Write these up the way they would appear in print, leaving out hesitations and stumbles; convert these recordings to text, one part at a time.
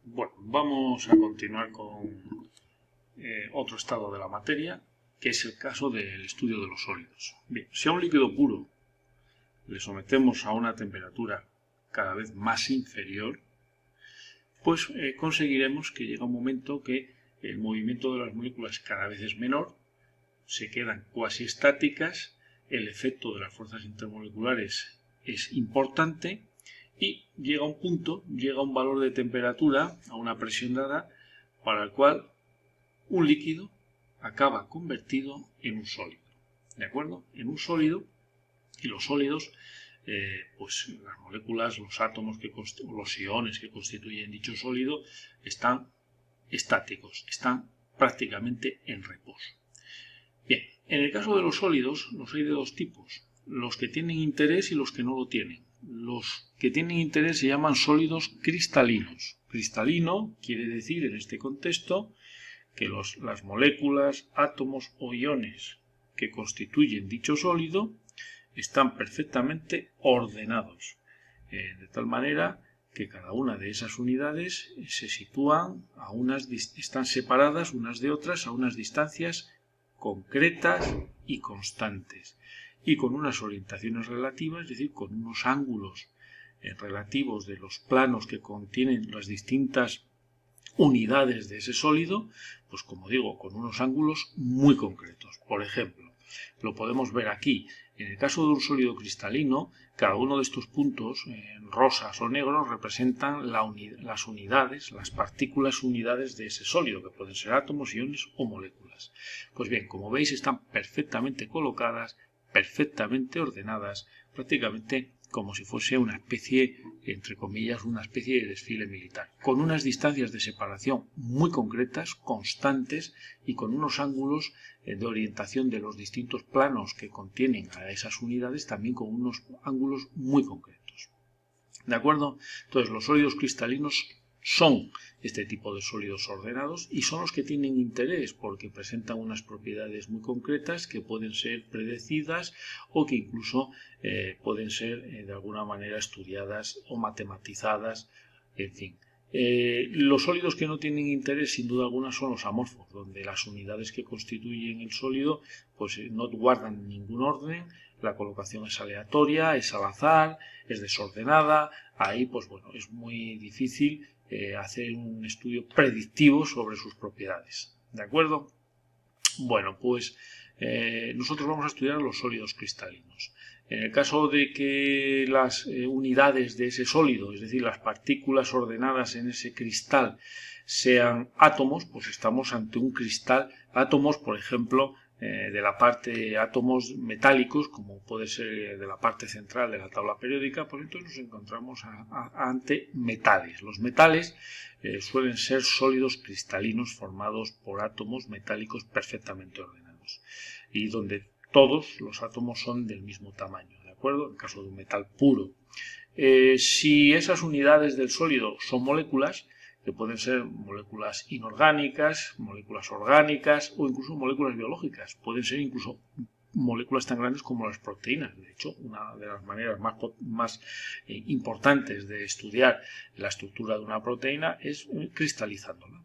Bueno, vamos a continuar con otro estado de la materia, que es el caso del estudio de los sólidos. Bien, si a un líquido puro le sometemos a una temperatura cada vez más inferior, pues conseguiremos que llega un momento que el movimiento de las moléculas cada vez es menor, se quedan cuasi estáticas, el efecto de las fuerzas intermoleculares es importante y llega un punto, llega un valor de temperatura, a una presión dada, para el cual un líquido acaba convertido en un sólido. ¿De acuerdo? En un sólido, y los sólidos, pues las moléculas, los átomos, los iones que constituyen dicho sólido están estáticos, están prácticamente en reposo. Bien, en el caso de los sólidos los hay de dos tipos, los que tienen interés y los que no lo tienen. Los que tienen interés se llaman sólidos cristalinos. Cristalino quiere decir en este contexto que las moléculas, átomos o iones que constituyen dicho sólido están perfectamente ordenados, de tal manera que cada una de esas unidades se sitúan están separadas unas de otras a unas distancias concretas y constantes, y con unas orientaciones relativas, es decir, con unos ángulos relativos de los planos que contienen las distintas unidades de ese sólido, pues como digo, con unos ángulos muy concretos. Por ejemplo, lo podemos ver aquí. En el caso de un sólido cristalino, cada uno de estos puntos, rosas o negros, representan las unidades, las partículas unidades de ese sólido, que pueden ser átomos, iones o moléculas. Pues bien, como veis, están perfectamente colocadas, perfectamente ordenadas, prácticamente como si fuese una especie, entre comillas, una especie de desfile militar, con unas distancias de separación muy concretas, constantes, y con unos ángulos de orientación de los distintos planos que contienen a esas unidades, también con unos ángulos muy concretos. ¿De acuerdo? Entonces, los sólidos cristalinos son este tipo de sólidos ordenados y son los que tienen interés porque presentan unas propiedades muy concretas que pueden ser predecidas o que incluso pueden ser de alguna manera estudiadas o matematizadas, en fin. Los sólidos que no tienen interés, sin duda alguna, son los amorfos, donde las unidades que constituyen el sólido pues no guardan ningún orden, la colocación es aleatoria, es al azar, es desordenada. Ahí pues bueno, es muy difícil hacer un estudio predictivo sobre sus propiedades. ¿De acuerdo? Bueno, pues nosotros vamos a estudiar los sólidos cristalinos. En el caso de que las unidades de ese sólido, es decir, las partículas ordenadas en ese cristal, sean átomos, pues estamos ante un cristal, átomos, por ejemplo, de la parte átomos metálicos, como puede ser de la parte central de la tabla periódica, pues entonces nos encontramos ante metales. Los metales suelen ser sólidos cristalinos formados por átomos metálicos perfectamente ordenados y donde todos los átomos son del mismo tamaño, ¿de acuerdo? En el caso de un metal puro. Si esas unidades del sólido son moléculas, que pueden ser moléculas inorgánicas, moléculas orgánicas o incluso moléculas biológicas. Pueden ser incluso moléculas tan grandes como las proteínas. De hecho, una de las maneras más importantes de estudiar la estructura de una proteína es cristalizándola,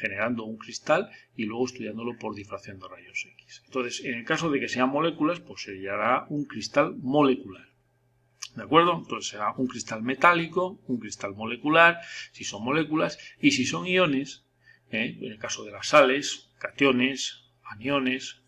generando un cristal y luego estudiándolo por difracción de rayos X. Entonces, en el caso de que sean moléculas, pues se llamará un cristal molecular. ¿De acuerdo? Entonces será un cristal metálico, un cristal molecular, si son moléculas, y si son iones, en el caso de las sales, cationes, aniones,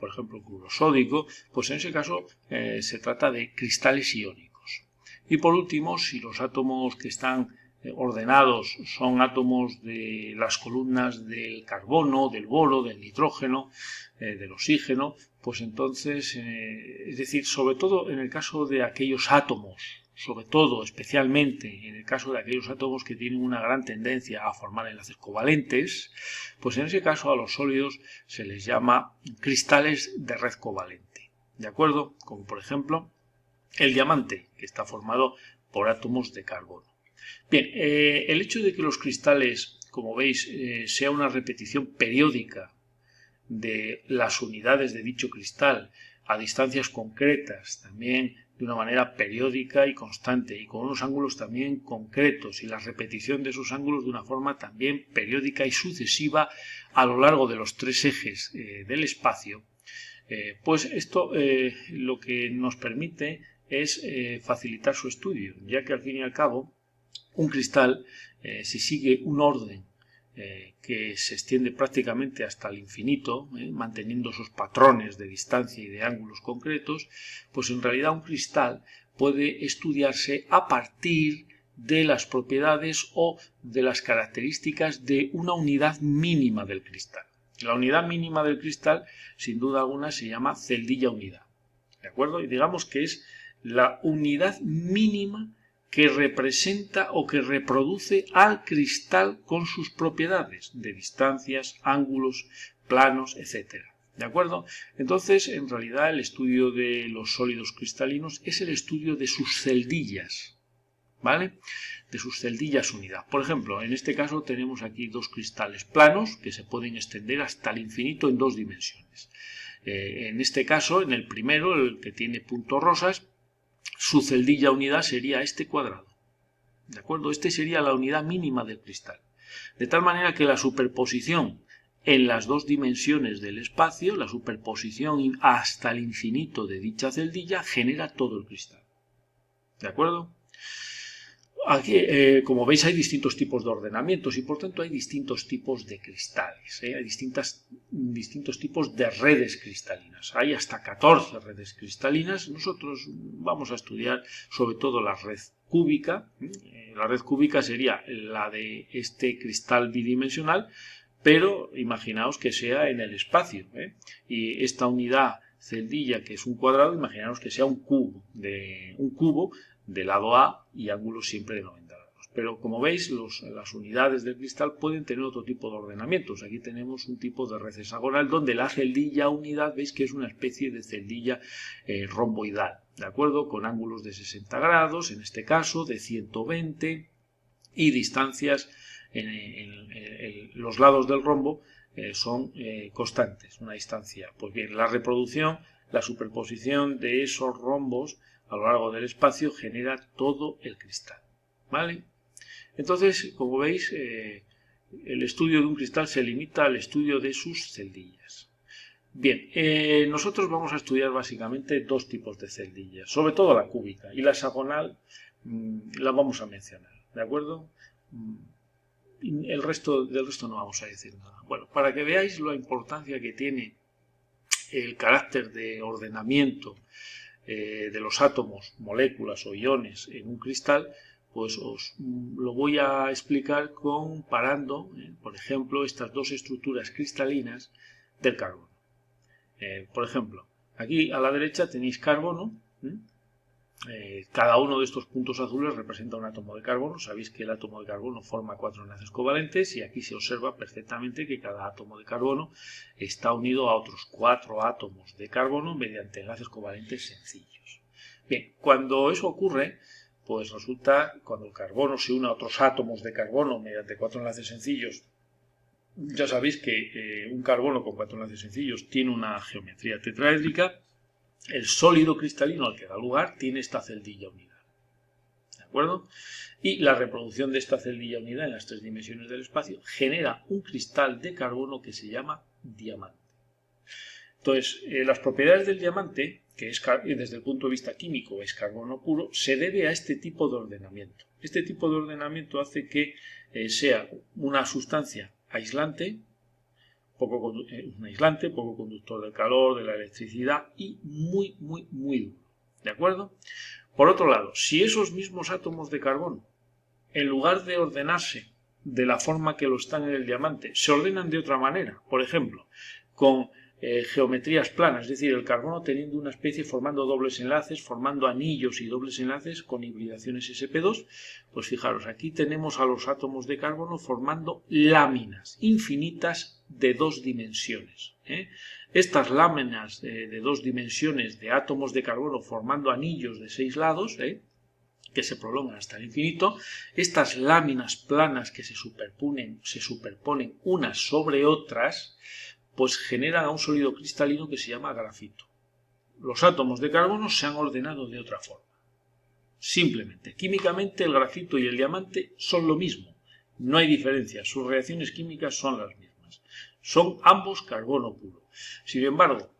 por ejemplo, cloruro sódico, pues en ese caso se trata de cristales iónicos. Y por último, si los átomos que están ordenados son átomos de las columnas del carbono, del boro, del nitrógeno, del oxígeno, pues entonces, es decir, sobre todo en el caso de aquellos átomos, sobre todo, especialmente en el caso de aquellos átomos que tienen una gran tendencia a formar enlaces covalentes, pues en ese caso a los sólidos se les llama cristales de red covalente, ¿de acuerdo? Como por ejemplo el diamante, que está formado por átomos de carbono. Bien, el hecho de que los cristales, como veis, sea una repetición periódica de las unidades de dicho cristal a distancias concretas, también de una manera periódica y constante y con unos ángulos también concretos y la repetición de esos ángulos de una forma también periódica y sucesiva a lo largo de los tres ejes del espacio, pues esto lo que nos permite es facilitar su estudio, ya que al fin y al cabo un cristal, si sigue un orden que se extiende prácticamente hasta el infinito, manteniendo esos patrones de distancia y de ángulos concretos, pues en realidad un cristal puede estudiarse a partir de las propiedades o de las características de una unidad mínima del cristal. La unidad mínima del cristal, sin duda alguna, se llama celdilla unidad, ¿de acuerdo? Y digamos que es la unidad mínima que representa o que reproduce al cristal con sus propiedades de distancias, ángulos, planos, etc. ¿De acuerdo? Entonces, en realidad, el estudio de los sólidos cristalinos es el estudio de sus celdillas, ¿vale? De sus celdillas unidad. Por ejemplo, en este caso tenemos aquí dos cristales planos que se pueden extender hasta el infinito en dos dimensiones. En este caso, en el primero, el que tiene puntos rosas, su celdilla unidad sería este cuadrado, ¿de acuerdo? Este sería la unidad mínima del cristal. De tal manera que la superposición en las dos dimensiones del espacio, la superposición hasta el infinito de dicha celdilla, genera todo el cristal, ¿de acuerdo? Aquí, como veis, hay distintos tipos de ordenamientos y por tanto hay distintos tipos de cristales, hay distintos tipos de redes cristalinas. Hay hasta 14 redes cristalinas. Nosotros vamos a estudiar sobre todo la red cúbica. La red cúbica sería la de este cristal bidimensional, pero imaginaos que sea en el espacio, y esta unidad celdilla, que es un cuadrado, imaginaos que sea un cubo de lado A y ángulos siempre de 90 grados. Pero como veis, las unidades del cristal pueden tener otro tipo de ordenamientos. Aquí tenemos un tipo de red hexagonal donde la celdilla unidad, veis que es una especie de celdilla romboidal, ¿de acuerdo? Con ángulos de 60 grados, en este caso de 120, y distancias en los lados del rombo son constantes, una distancia. Pues bien, la reproducción, la superposición de esos rombos a lo largo del espacio genera todo el cristal, ¿vale? Entonces, como veis, el estudio de un cristal se limita al estudio de sus celdillas. Bien, nosotros vamos a estudiar básicamente dos tipos de celdillas, sobre todo la cúbica, y la hexagonal la vamos a mencionar, ¿de acuerdo? Del resto no vamos a decir nada. Bueno, para que veáis la importancia que tiene el carácter de ordenamiento de los átomos, moléculas o iones en un cristal, pues os lo voy a explicar comparando, por ejemplo, estas dos estructuras cristalinas del carbono. Por ejemplo, aquí a la derecha tenéis carbono. Cada uno de estos puntos azules representa un átomo de carbono. Sabéis que el átomo de carbono forma 4 enlaces covalentes y aquí se observa perfectamente que cada átomo de carbono está unido a otros 4 átomos de carbono mediante enlaces covalentes sencillos. Bien, cuando eso ocurre, pues resulta, cuando el carbono se une a otros átomos de carbono mediante 4 enlaces sencillos, ya sabéis que un carbono con 4 enlaces sencillos tiene una geometría tetraédrica. El sólido cristalino al que da lugar tiene esta celdilla unidad, ¿de acuerdo? Y la reproducción de esta celdilla unidad en las 3 dimensiones del espacio genera un cristal de carbono que se llama diamante. Entonces, las propiedades del diamante, que es, desde el punto de vista químico es carbono puro, se debe a este tipo de ordenamiento. Este tipo de ordenamiento hace que sea una sustancia aislante, poco conductor del calor, de la electricidad y muy duro, ¿de acuerdo? Por otro lado, si esos mismos átomos de carbono, en lugar de ordenarse de la forma que lo están en el diamante, se ordenan de otra manera, por ejemplo, con geometrías planas, es decir, el carbono teniendo una especie formando dobles enlaces, formando anillos y dobles enlaces con hibridaciones sp2, pues fijaros, aquí tenemos a los átomos de carbono formando láminas infinitas de 2 dimensiones. Estas láminas de 2 dimensiones de átomos de carbono formando anillos de 6 lados, que se prolongan hasta el infinito, estas láminas planas que se superponen unas sobre otras, pues generan a un sólido cristalino que se llama grafito. los átomos de carbono se han ordenado de otra forma. Simplemente, químicamente el grafito y el diamante son lo mismo. No hay diferencia, sus reacciones químicas son las mismas. Son ambos carbono puro. Sin embargo,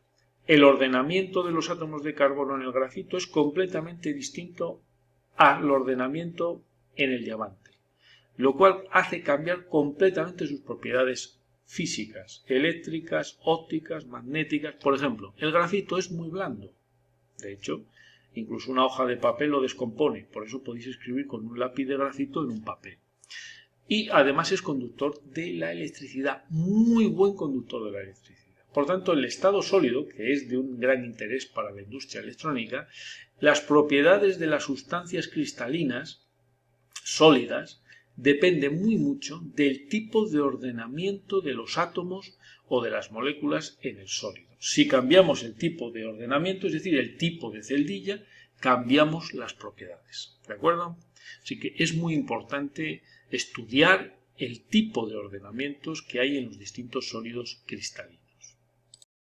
el ordenamiento de los átomos de carbono en el grafito es completamente distinto al ordenamiento en el diamante, lo cual hace cambiar completamente sus propiedades físicas, eléctricas, ópticas, magnéticas. Por ejemplo, el grafito es muy blando. De hecho, incluso una hoja de papel lo descompone, por eso podéis escribir con un lápiz de grafito en un papel. Y además es conductor de la electricidad, muy buen conductor de la electricidad. Por tanto, el estado sólido, que es de un gran interés para la industria electrónica, las propiedades de las sustancias cristalinas sólidas dependen muy mucho del tipo de ordenamiento de los átomos o de las moléculas en el sólido. Si cambiamos el tipo de ordenamiento, es decir, el tipo de celdilla, cambiamos las propiedades. ¿De acuerdo? Así que es muy importante estudiar el tipo de ordenamientos que hay en los distintos sólidos cristalinos.